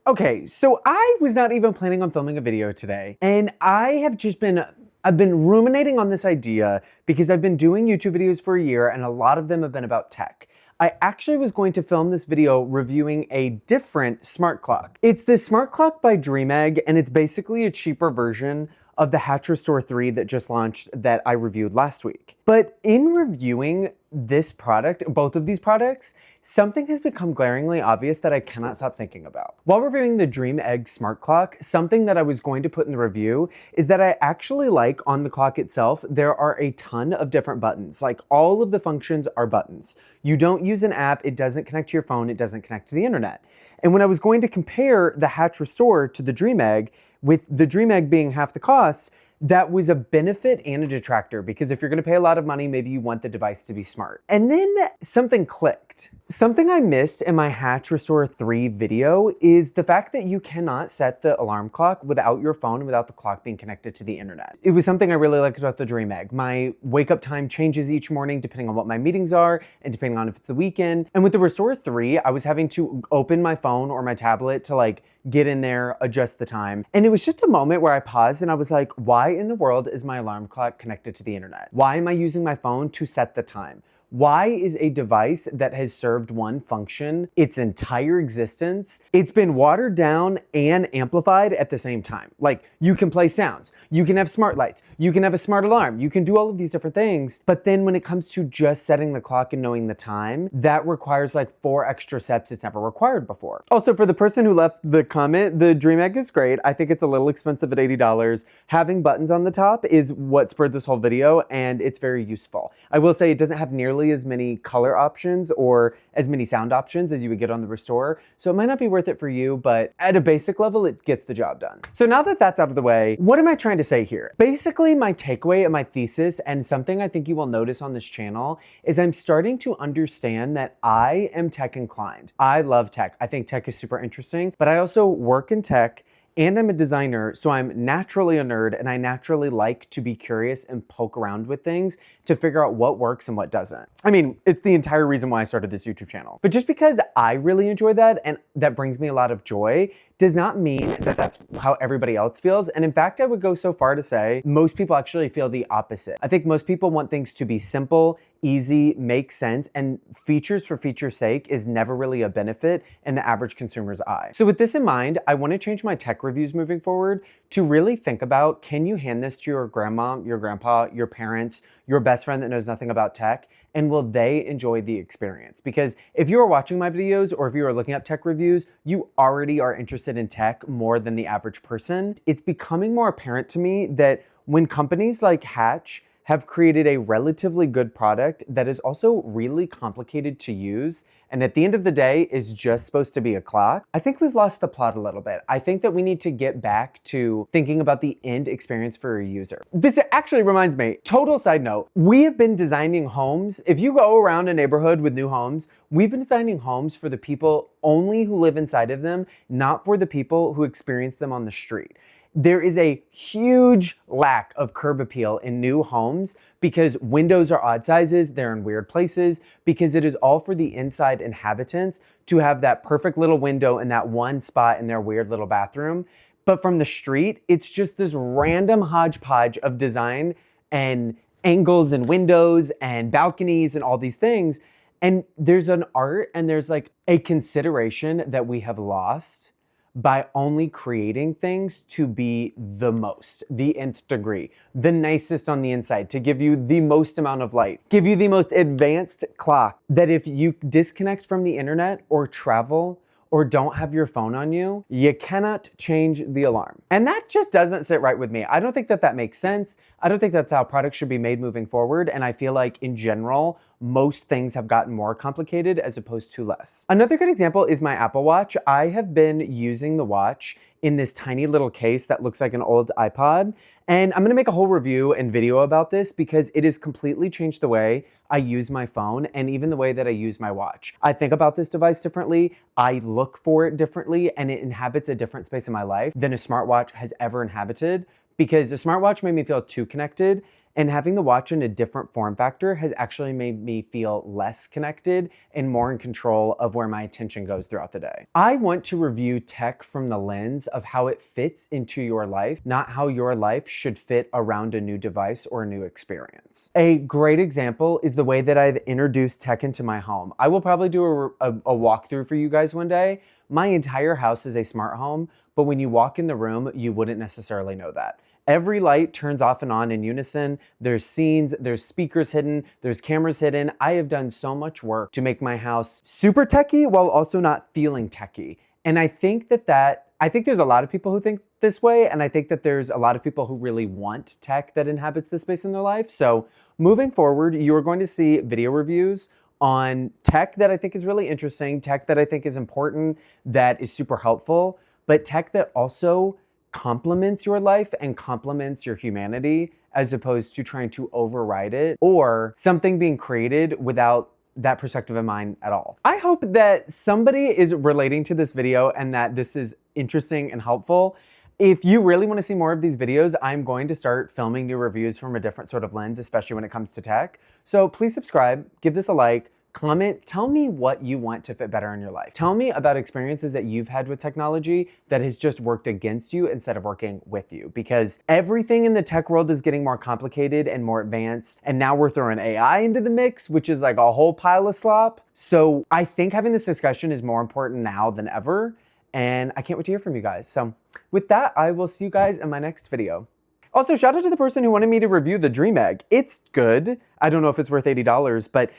Okay, so I was not even planning on filming a video today, and I've been ruminating on this idea because I've been doing YouTube videos for a year and a lot of them have been about tech. I actually was going to film this video reviewing a different smart clock. It's this smart clock by DreamEgg, and it's basically a cheaper version of the Hatch Restore 3 that just launched that I reviewed last week. But in reviewing this product, both of these products, something has become glaringly obvious that I cannot stop thinking about. While reviewing the DreamEgg smart clock, something that I was going to put in the review is that I actually like on the clock itself, there are a ton of different buttons. Like all of the functions are buttons. You don't use an app, it doesn't connect to your phone, it doesn't connect to the internet. And when I was going to compare the Hatch Restore to the DreamEgg, with the DreamEgg being half the cost, that was a benefit and a detractor, because if you're gonna pay a lot of money, maybe you want the device to be smart. And then something clicked. Something I missed in my Hatch Restore 3 video is the fact that you cannot set the alarm clock without your phone and without the clock being connected to the internet. It was something I really liked about the DreamEgg. My wake up time changes each morning depending on what my meetings are and depending on if it's the weekend. And with the Restore 3, I was having to open my phone or my tablet to like get in there, adjust the time. And it was just a moment where I paused and I was like, why in the world is my alarm clock connected to the internet? Why am I using my phone to set the time? Why is a device that has served one function its entire existence, it's been watered down and amplified at the same time? Like you can play sounds, you can have smart lights, you can have a smart alarm, you can do all of these different things. But then when it comes to just setting the clock and knowing the time, that requires like 4 extra steps it's never required before. Also, for the person who left the comment, the DreamEgg is great. I think it's a little expensive at $80. Having buttons on the top is what spurred this whole video, and it's very useful. I will say it doesn't have nearly as many color options or as many sound options as you would get on the Restore, so it might not be worth it for you, but at a basic level, it gets the job done. So now that that's out of the way, what am I trying to say here? Basically, my takeaway and my thesis, and something I think you will notice on this channel, is I'm starting to understand that I am tech inclined. I love tech. I think tech is super interesting, but I also work in tech and I'm a designer, so I'm naturally a nerd and I naturally like to be curious and poke around with things to figure out what works and what doesn't. I mean, it's the entire reason why I started this YouTube channel. But just because I really enjoy that and that brings me a lot of joy does not mean that that's how everybody else feels. And in fact, I would go so far to say most people actually feel the opposite. I think most people want things to be simple, easy, make sense, and features for feature's sake is never really a benefit in the average consumer's eye. So with this in mind, I want to change my tech reviews moving forward to really think about, can you hand this to your grandma, your grandpa, your parents, your best friend that knows nothing about tech, and will they enjoy the experience? Because if you are watching my videos or if you are looking up tech reviews, you already are interested in tech more than the average person. It's becoming more apparent to me that when companies like Hatch have created a relatively good product that is also really complicated to use, and at the end of the day is just supposed to be a clock, I think we've lost the plot a little bit. I think that we need to get back to thinking about the end experience for a user. This actually reminds me, total side note, we have been designing homes. If you go around a neighborhood with new homes, we've been designing homes for the people only who live inside of them, not for the people who experience them on the street. There is a huge lack of curb appeal in new homes because windows are odd sizes, they're in weird places, because it is all for the inside inhabitants to have that perfect little window in that one spot in their weird little bathroom. But from the street, it's just this random hodgepodge of design and angles and windows and balconies and all these things. And there's an art and there's like a consideration that we have lost by only creating things to be the most, the nth degree, the nicest on the inside, to give you the most amount of light, give you the most advanced clock, that if you disconnect from the internet or travel or don't have your phone on you, you cannot change the alarm. And that just doesn't sit right with me. I don't think that that makes sense. I don't think that's how products should be made moving forward. And I feel like in general, most things have gotten more complicated as opposed to less. Another good example is my Apple Watch. I have been using the watch in this tiny little case that looks like an old iPod. And I'm gonna make a whole review and video about this because it has completely changed the way I use my phone and even the way that I use my watch. I think about this device differently, I look for it differently, and it inhabits a different space in my life than a smartwatch has ever inhabited, because a smartwatch made me feel too connected. And having the watch in a different form factor has actually made me feel less connected and more in control of where my attention goes throughout the day. I want to review tech from the lens of how it fits into your life, not how your life should fit around a new device or a new experience. A great example is the way that I've introduced tech into my home. I will probably do a walkthrough for you guys one day. My entire house is a smart home, but when you walk in the room, you wouldn't necessarily know that. Every light turns off and on in unison. There's scenes, there's speakers hidden, there's cameras hidden. I have done so much work to make my house super techie while also not feeling techie. And I think I think there's a lot of people who think this way, and I think that there's a lot of people who really want tech that inhabits this space in their life. So moving forward, you are going to see video reviews on tech that I think is really interesting, tech that I think is important, that is super helpful, but tech that also complements your life and complements your humanity, as opposed to trying to override it or something being created without that perspective in mind at all. I hope that somebody is relating to this video and that this is interesting and helpful. If you really want to see more of these videos, I'm going to start filming new reviews from a different sort of lens, especially when it comes to tech. So please subscribe, give this a like, comment, tell me what you want to fit better in your life. Tell me about experiences that you've had with technology that has just worked against you instead of working with you, because everything in the tech world is getting more complicated and more advanced. And now we're throwing AI into the mix, which is like a whole pile of slop. So I think having this discussion is more important now than ever. And I can't wait to hear from you guys. So with that, I will see you guys in my next video. Also, shout out to the person who wanted me to review the Dream Egg. It's good. I don't know if it's worth $80, but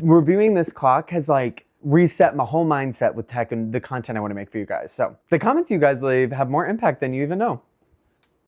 reviewing this clock has like reset my whole mindset with tech and the content I want to make for you guys. So the comments you guys leave have more impact than you even know.